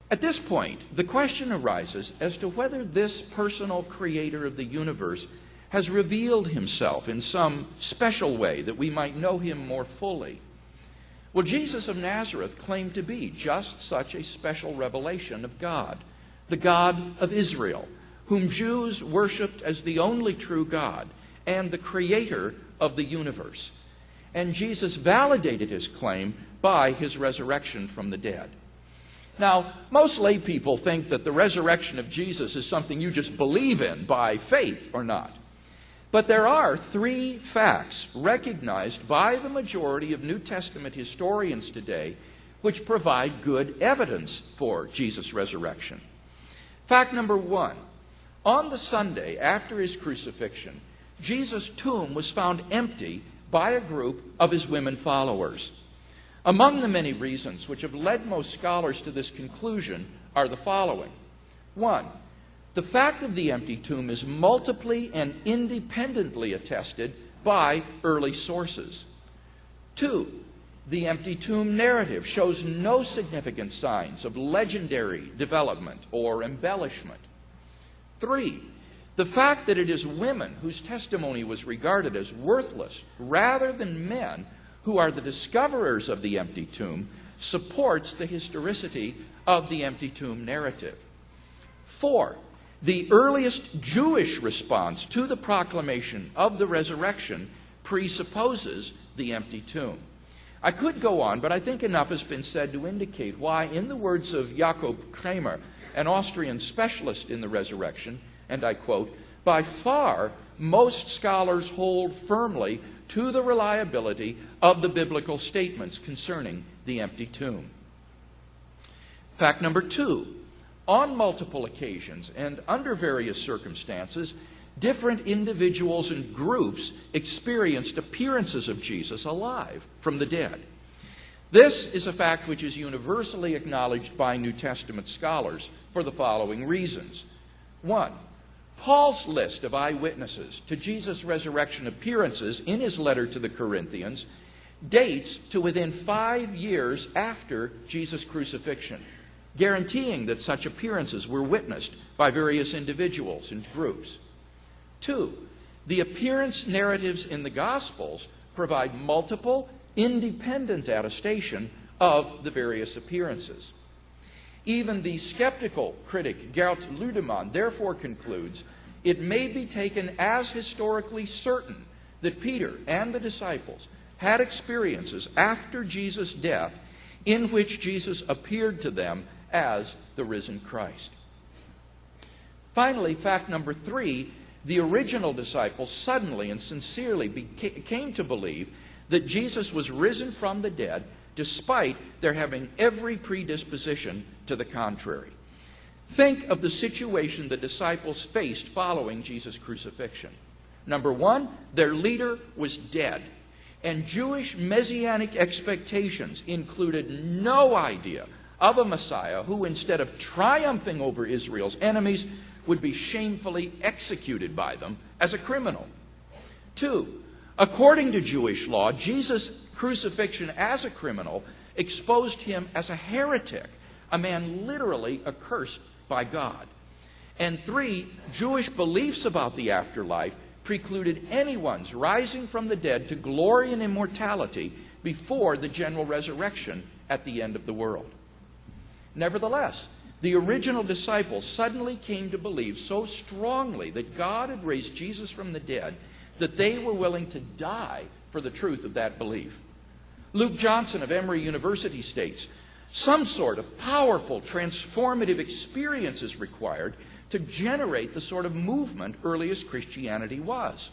At this point, the question arises as to whether this personal creator of the universe has revealed himself in some special way that we might know him more fully. Well, Jesus of Nazareth claimed to be just such a special revelation of God, the God of Israel, whom Jews worshipped as the only true God and the creator of the universe. And Jesus validated his claim by his resurrection from the dead. Now, most lay people think that the resurrection of Jesus is something you just believe in by faith or not. But there are three facts recognized by the majority of New Testament historians today which provide good evidence for Jesus' resurrection. Fact number one, on the Sunday after his crucifixion, Jesus' tomb was found empty by a group of his women followers. Among the many reasons which have led most scholars to this conclusion are the following. One, the fact of the empty tomb is multiply and independently attested by early sources. Two, the empty tomb narrative shows no significant signs of legendary development or embellishment. Three, the fact that it is women whose testimony was regarded as worthless rather than men who are the discoverers of the empty tomb supports the historicity of the empty tomb narrative. Four, the earliest Jewish response to the proclamation of the resurrection presupposes the empty tomb. I could go on, but I think enough has been said to indicate why, in the words of Jakob Kramer, an Austrian specialist in the resurrection, and I quote, "By far, most scholars hold firmly to the reliability of the biblical statements concerning the empty tomb." Fact number two, on multiple occasions and under various circumstances, different individuals and groups experienced appearances of Jesus alive from the dead. This is a fact which is universally acknowledged by New Testament scholars for the following reasons. One, Paul's list of eyewitnesses to Jesus' resurrection appearances in his letter to the Corinthians dates to within 5 years after Jesus' crucifixion, guaranteeing that such appearances were witnessed by various individuals and groups. Two, the appearance narratives in the Gospels provide multiple, independent attestation of the various appearances. Even the skeptical critic Gert Ludemann therefore concludes it may be taken as historically certain that Peter and the disciples had experiences after Jesus' death in which Jesus appeared to them as the risen Christ. Finally, fact number three, the original disciples suddenly and sincerely came to believe that Jesus was risen from the dead despite their having every predisposition to the contrary. Think of the situation the disciples faced following Jesus' crucifixion. Number one, their leader was dead, and Jewish messianic expectations included no idea of a Messiah who, instead of triumphing over Israel's enemies, would be shamefully executed by them as a criminal. Two, according to Jewish law, Jesus' crucifixion as a criminal exposed him as a heretic, a man literally accursed by God. And three, Jewish beliefs about the afterlife precluded anyone's rising from the dead to glory and immortality before the general resurrection at the end of the world. Nevertheless, the original disciples suddenly came to believe so strongly that God had raised Jesus from the dead that they were willing to die for the truth of that belief. Luke Johnson of Emory University states, some sort of powerful, transformative experience is required to generate the sort of movement earliest Christianity was.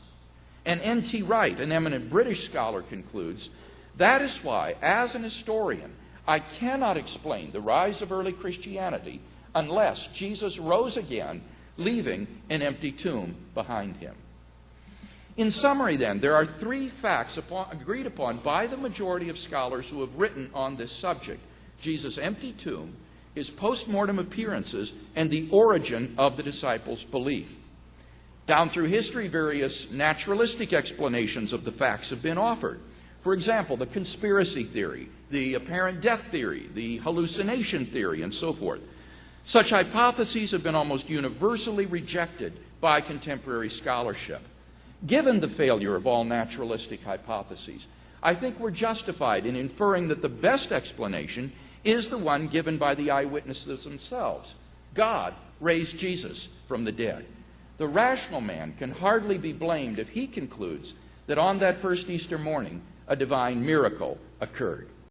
And N.T. Wright, an eminent British scholar, concludes, that is why, as an historian, I cannot explain the rise of early Christianity unless Jesus rose again, leaving an empty tomb behind him. In summary, then, there are three facts agreed upon by the majority of scholars who have written on this subject: Jesus' empty tomb, his post-mortem appearances, and the origin of the disciples' belief. Down through history, various naturalistic explanations of the facts have been offered. For example, the conspiracy theory, the apparent death theory, the hallucination theory, and so forth. Such hypotheses have been almost universally rejected by contemporary scholarship. Given the failure of all naturalistic hypotheses, I think we're justified in inferring that the best explanation is the one given by the eyewitnesses themselves. God raised Jesus from the dead. The rational man can hardly be blamed if he concludes that on that first Easter morning a divine miracle occurred.